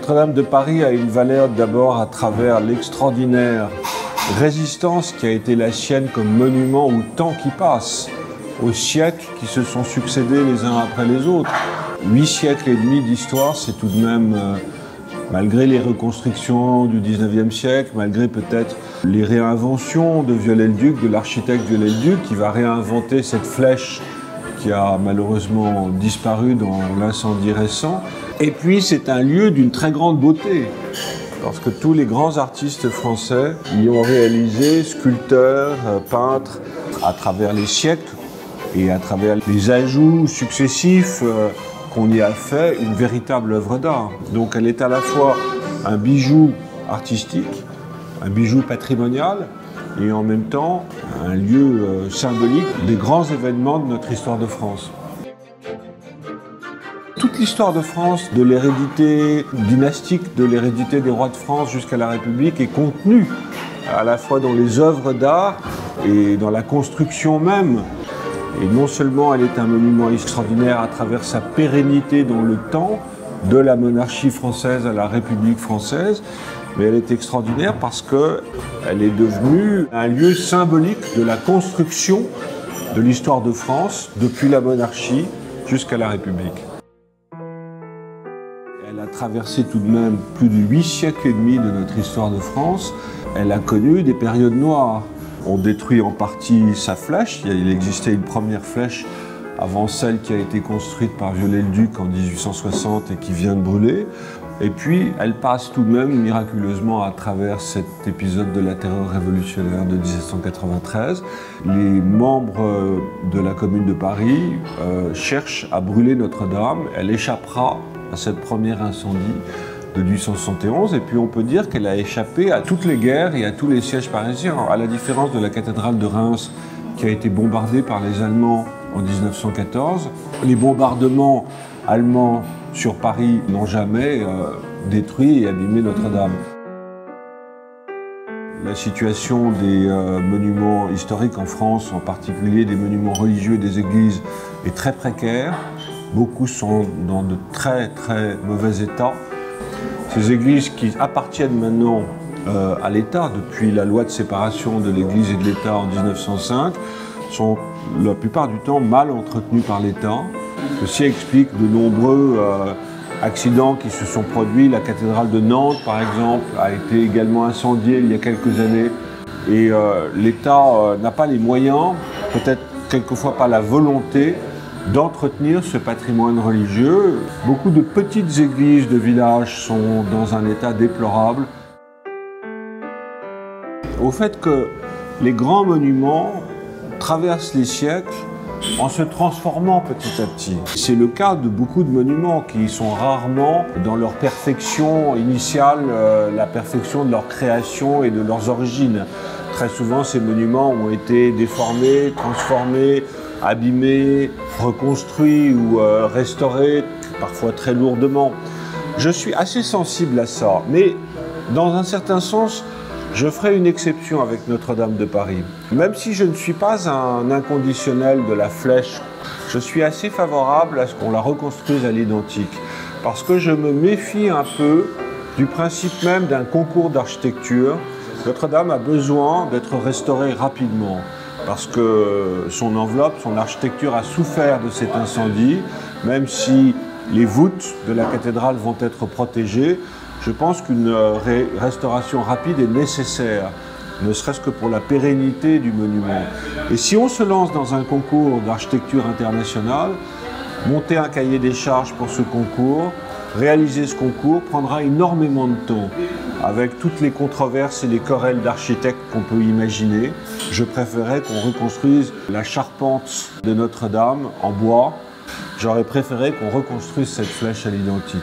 Notre-Dame de Paris a une valeur d'abord à travers l'extraordinaire résistance qui a été la sienne comme monument au temps qui passe, aux siècles qui se sont succédés les uns après les autres. 8 siècles et demi d'histoire, c'est tout de même, malgré les reconstructions du 19e siècle, malgré peut-être les réinventions de Viollet-le-Duc, de l'architecte Viollet-le-Duc, qui va réinventer cette flèche qui a malheureusement disparu dans l'incendie récent. Et puis c'est un lieu d'une très grande beauté, parce que tous les grands artistes français y ont réalisé, sculpteurs, peintres, à travers les siècles et à travers les ajouts successifs qu'on y a fait, une véritable œuvre d'art. Donc elle est à la fois un bijou artistique, un bijou patrimonial, et en même temps un lieu symbolique des grands événements de notre histoire de France. Toute l'histoire de France, de l'hérédité dynastique, de l'hérédité des rois de France jusqu'à la République est contenue à la fois dans les œuvres d'art et dans la construction même. Et non seulement elle est un monument extraordinaire à travers sa pérennité dans le temps, de la monarchie française à la République française, mais elle est extraordinaire parce qu'elle est devenue un lieu symbolique de la construction de l'histoire de France depuis la monarchie jusqu'à la République. Elle a traversé tout de même plus de 8 siècles et demi de notre histoire de France. Elle a connu des périodes noires. On détruit en partie sa flèche. Il existait une première flèche avant celle qui a été construite par Viollet-le-Duc en 1860 et qui vient de brûler. Et puis, elle passe tout de même miraculeusement à travers cet épisode de la terreur révolutionnaire de 1793. Les membres de la Commune de Paris cherchent à brûler Notre-Dame. Elle échappera à cette première incendie de 1871, et puis on peut dire qu'elle a échappé à toutes les guerres et à tous les sièges parisiens, à la différence de la cathédrale de Reims qui a été bombardée par les Allemands en 1914. Les bombardements allemands sur Paris n'ont jamais détruit et abîmé Notre-Dame. La situation des monuments historiques en France, en particulier des monuments religieux et des églises, est très précaire. Beaucoup sont dans de très mauvais état. Ces églises qui appartiennent maintenant à l'État, depuis la loi de séparation de l'Église et de l'État en 1905, sont la plupart du temps mal entretenues par l'État. Ceci explique de nombreux accidents qui se sont produits. La cathédrale de Nantes, par exemple, a été également incendiée il y a quelques années. Et l'État n'a pas les moyens, peut-être quelquefois pas la volonté, d'entretenir ce patrimoine religieux. Beaucoup de petites églises de villages sont dans un état déplorable. Au fait que les grands monuments traversent les siècles en se transformant petit à petit. C'est le cas de beaucoup de monuments qui sont rarement dans leur perfection initiale, la perfection de leur création et de leurs origines. Très souvent, ces monuments ont été déformés, transformés, abîmés, reconstruits ou restaurés, parfois très lourdement. Je suis assez sensible à ça, mais dans un certain sens, je ferai une exception avec Notre-Dame de Paris. Même si je ne suis pas un inconditionnel de la flèche, je suis assez favorable à ce qu'on la reconstruise à l'identique, parce que je me méfie un peu du principe même d'un concours d'architecture. Notre-Dame a besoin d'être restaurée rapidement, parce que son enveloppe, son architecture a souffert de cet incendie, même si les voûtes de la cathédrale vont être protégées. Je pense qu'une restauration rapide est nécessaire, ne serait-ce que pour la pérennité du monument. Et si on se lance dans un concours d'architecture internationale, monter un cahier des charges pour ce concours, réaliser ce concours prendra énormément de temps, avec toutes les controverses et les querelles d'architectes qu'on peut imaginer. Je préférais qu'on reconstruise la charpente de Notre-Dame en bois. J'aurais préféré qu'on reconstruise cette flèche à l'identique.